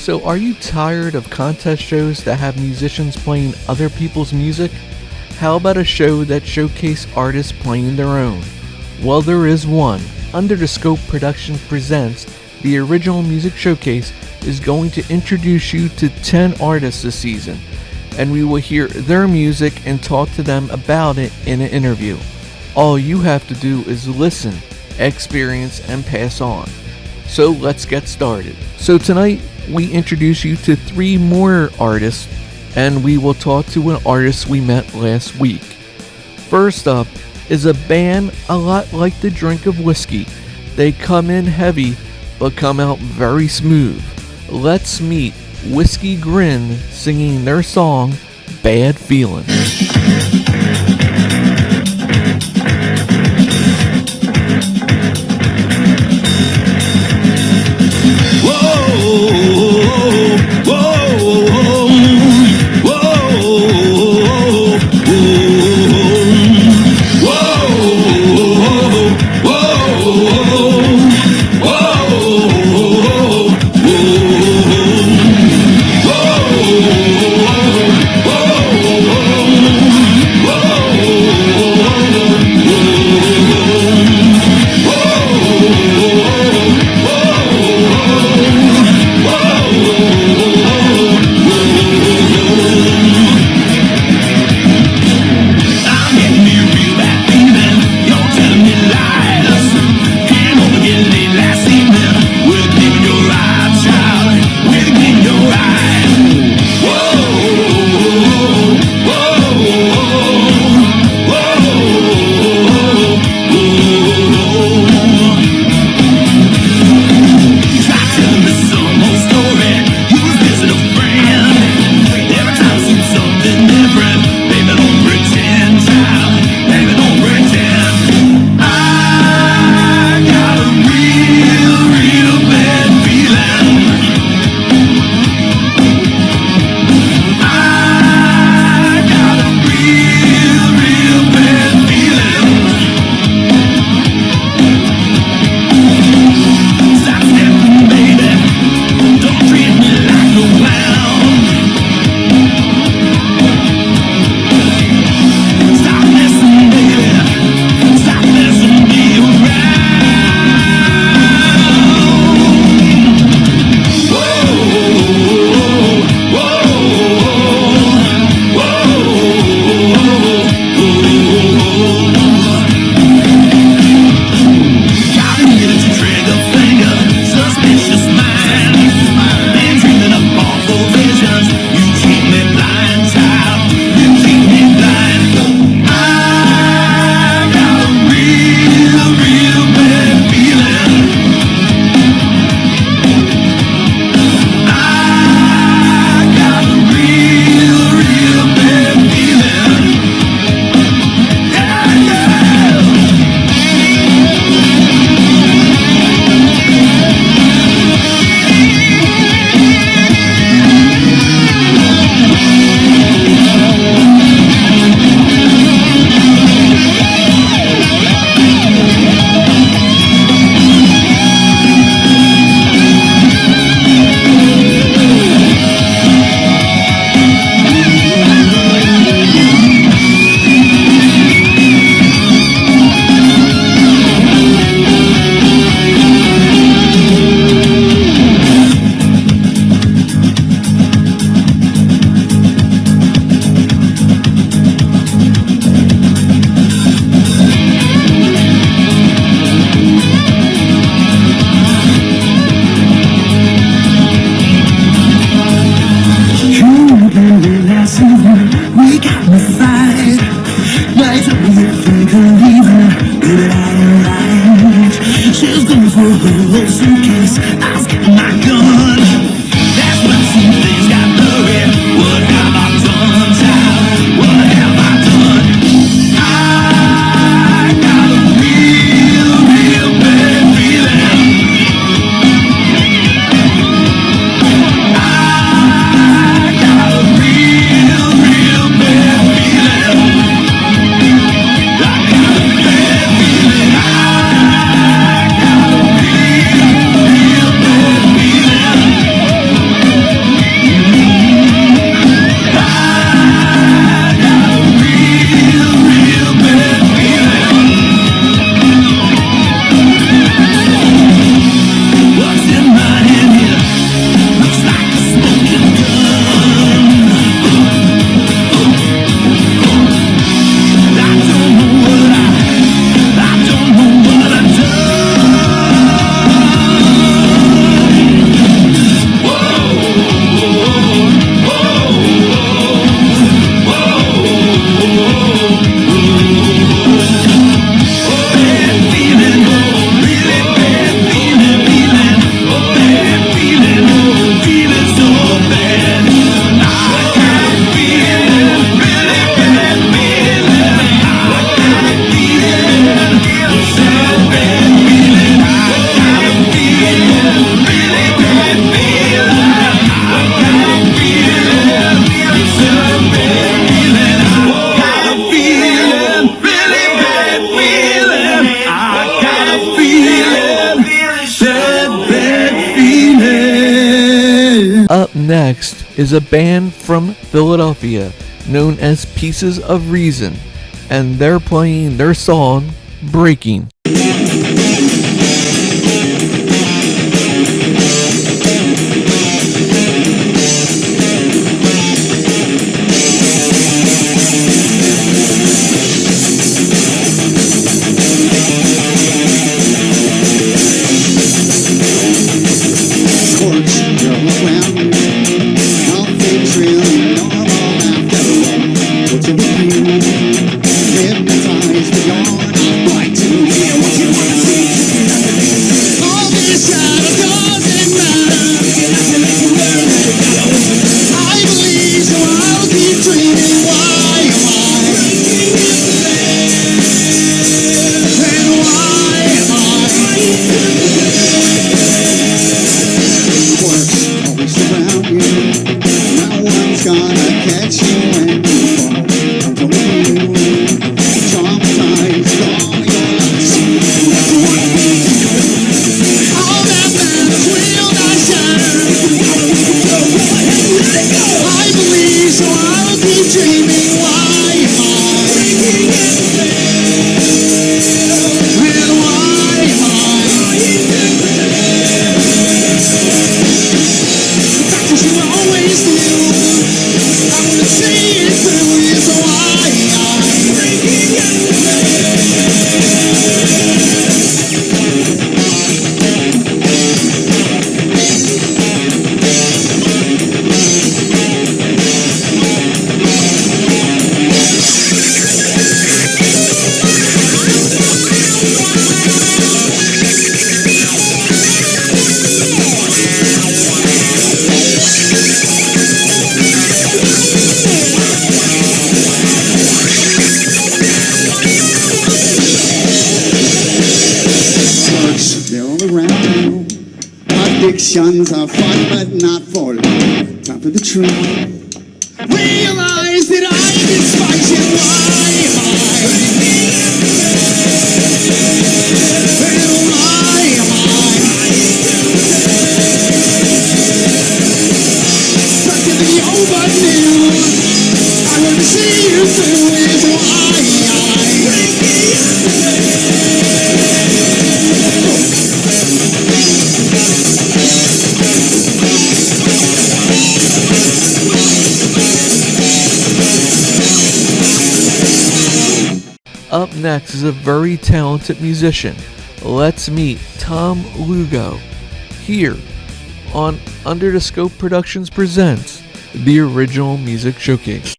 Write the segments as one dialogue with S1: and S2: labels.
S1: So are you tired of contest shows that have musicians playing other people's music? How about a show that showcases artists playing their own? Well, there is one. Under the Scope Productions presents the Original Music Showcase is going to introduce you to 10 artists this season, and we will hear their music and talk to them about it in an interview. All you have to do is listen, experience, and pass on. So let's get started. So tonight, we introduce you to 3 more artists, and we will talk to an artist we met last week. First up is a band a lot like the drink of whiskey. They come in heavy, but come out very smooth. Let's meet Whiskey Grin singing their song, Bad Feelin'. is a band from Philadelphia known as Pieces of Reason, and they're playing their song, Breaking.
S2: Addictions are fun but not for long. Top of the tree. Realize that I've been spiking why am I? And why am I? Stuck in the old but new. I want to see you through is why
S1: Up next is a very talented musician. Let's meet Tom Lugo here on Under the Scope Productions presents the Original Music Showcase.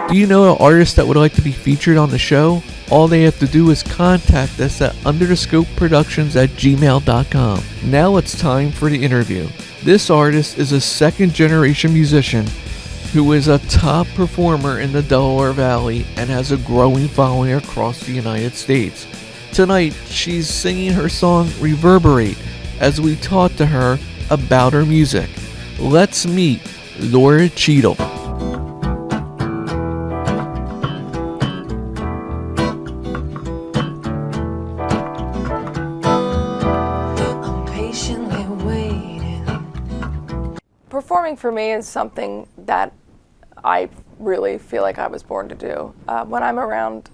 S1: Do you know an artist that would like to be featured on the show? All they have to do is contact us at underthescopeproductions@gmail.com. Now it's time for the interview. This artist is a second-generation musician who is a top performer in the Delaware Valley and has a growing following across the United States. Tonight, she's singing her song Reverberate as we talk to her about her music. Let's meet Laura Cheadle.
S3: I'm patiently waiting. Performing for me is something that I really feel like I was born to do. When I'm around,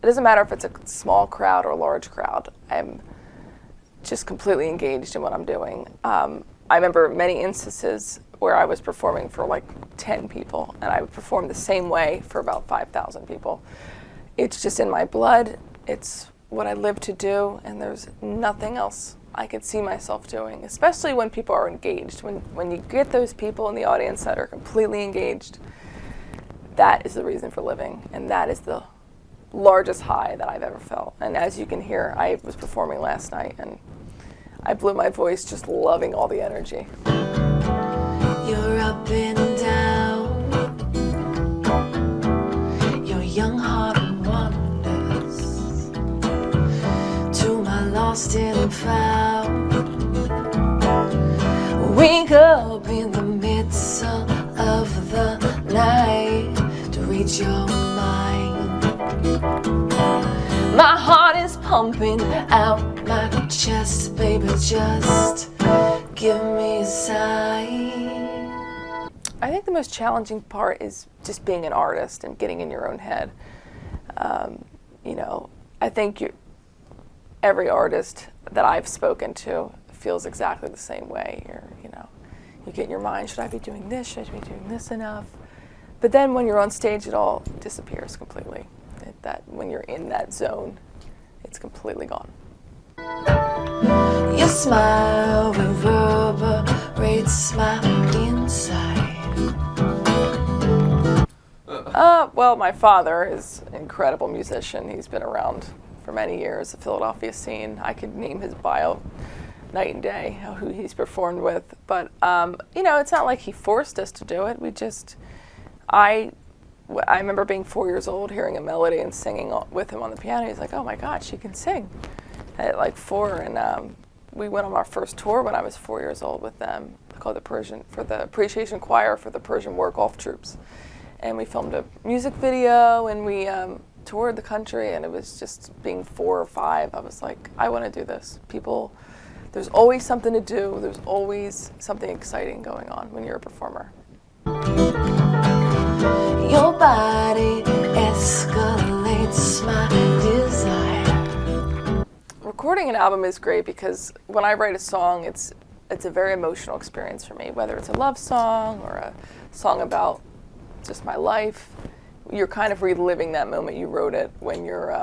S3: it doesn't matter if it's a small crowd or a large crowd, I'm just completely engaged in what I'm doing. I remember many instances where I was performing for like 10 people, and I would perform the same way for about 5,000 people. It's just in my blood, it's what I live to do, and there's nothing else I could see myself doing, especially when people are engaged. When you get those people in the audience that are completely engaged, that is the reason for living, and that is the largest high that I've ever felt. And as you can hear, I was performing last night, and I blew my voice just loving all the energy.
S2: You're up and down, your young heart wanders to my lost and found. Wake up in the midst of the night to reach your mind. My heart is pumping out my chest, baby, just give me a sign.
S3: I think the most challenging part is just being an artist and getting in your own head. I think every artist that I've spoken to feels exactly the same way. You get in your mind, should I be doing this? Should I be doing this enough? But then when you're on stage, it all disappears completely. When you're in that zone, it's completely gone.
S2: Your smile reverberates my inside.
S3: Well, my father is an incredible musician. He's been around for many years, the Philadelphia scene. I could name his bio night and day, who he's performed with. But, it's not like he forced us to do it. I remember being 4 years old, hearing a melody and singing with him on the piano. He's like, oh my God, she can sing at like 4. And we went on our first tour when I was 4 years old with them, called for the Appreciation Choir for the Persian War Golf Troops. And we filmed a music video, and we toured the country, and it was just being 4 or 5. I was like, I want to do this. There's always something to do. There's always something exciting going on when you're a performer.
S2: Your body escalates my desire.
S3: Recording an album is great because when I write a song, it's a very emotional experience for me. Whether it's a love song or a song about just my life, you're kind of reliving that moment you wrote it when you're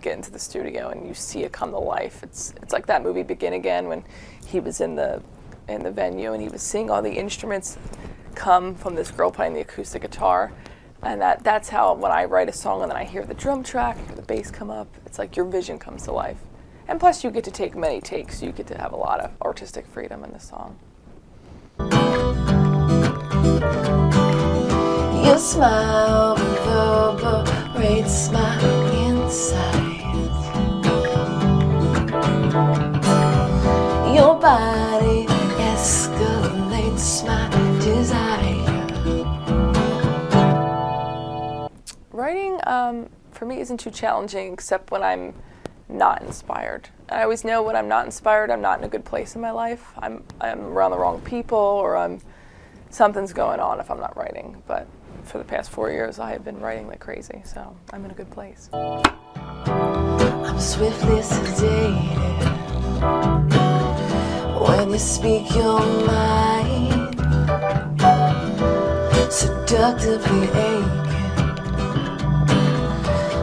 S3: getting to the studio and you see it come to life. It's like that movie Begin Again, when he was in the venue and he was seeing all the instruments come from this girl playing the acoustic guitar. And that's how, when I write a song and then I hear the drum track, I hear the bass come up, it's like your vision comes to life. And plus you get to take many takes, so you get to have a lot of artistic freedom in the song.
S2: Your smile reverberates my inside. Your body escalates my desire.
S3: Writing, for me, isn't too challenging except when I'm not inspired. I always know when I'm not inspired, I'm not in a good place in my life. I'm around the wrong people, or something's going on if I'm not writing. But for the past 4 years, I have been writing like crazy, so I'm in a good place.
S2: I'm swiftly sedated when you speak your mind, seductively aching.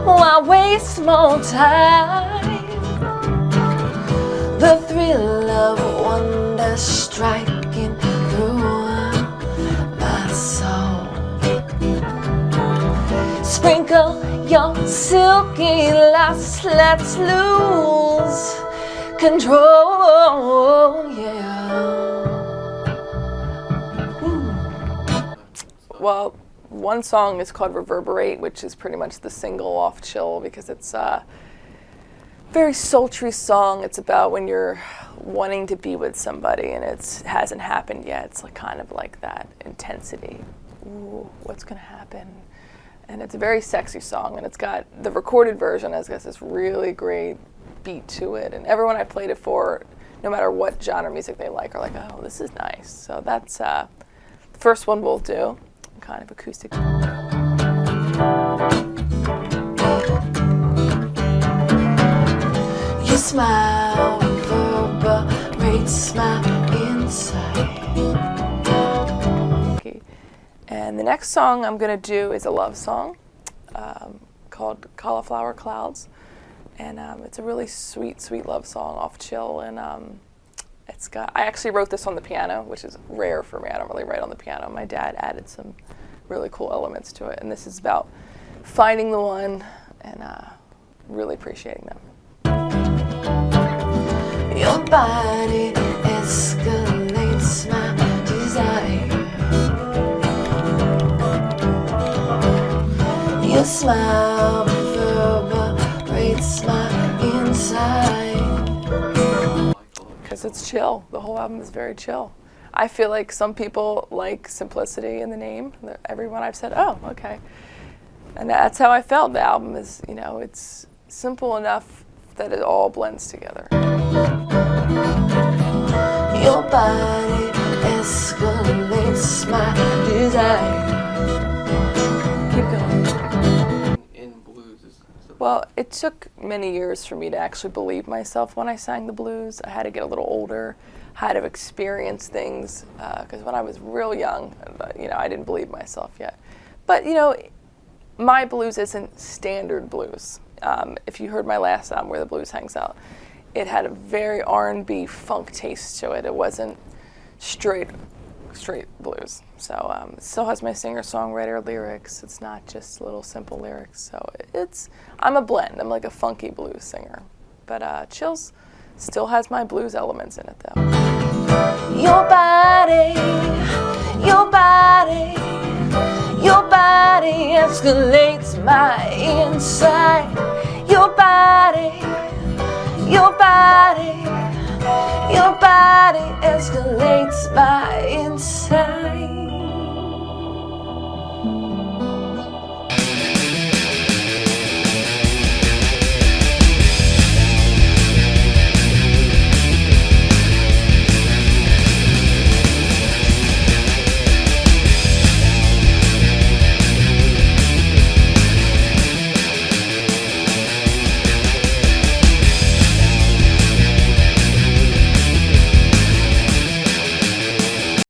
S2: Why waste more time? The thrill of wonder striking through my soul. Your silky lust lets loose control, yeah.
S3: Well, one song is called Reverberate, which is pretty much the single off Chill, because it's a very sultry song. It's about when you're wanting to be with somebody and it hasn't happened yet. It's like kind of like that intensity. Ooh, what's gonna happen? And it's a very sexy song, and it's got the recorded version has got this really great beat to it, and everyone I played it for, no matter what genre music they like, are like, oh, this is nice. So that's the first one we'll do, kind of acoustic.
S2: Your smile reverberates my inside.
S3: Okay. And the next song I'm going to do is a love song called Cauliflower Clouds. And it's a really sweet, sweet love song off Chill. And I actually wrote this on the piano, which is rare for me. I don't really write on the piano. My dad added some really cool elements to it. And this is about finding the one and really appreciating them.
S2: Your body escalates my desire. Your smile reverberates my inside.
S3: Because it's chill. The whole album is very chill. I feel like some people like simplicity in the name. Everyone I've said, oh, okay. And that's how I felt. The album is, it's simple enough that it all blends together.
S2: Your body escalates my desire.
S3: Keep going.
S1: In blues is
S3: Well, it took many years for me to actually believe myself when I sang the blues. I had to get a little older, had to experience things, because when I was real young, I didn't believe myself yet. But, my blues isn't standard blues. If you heard my last album, Where the Blues Hangs Out, it had a very R&B funk taste to it. It wasn't straight blues. So it still has my singer-songwriter lyrics. It's not just little simple lyrics. So I'm a blend. I'm like a funky blues singer. But Chills still has my blues elements in it, though.
S2: Your body escalates my inside. Your body escalates my inside.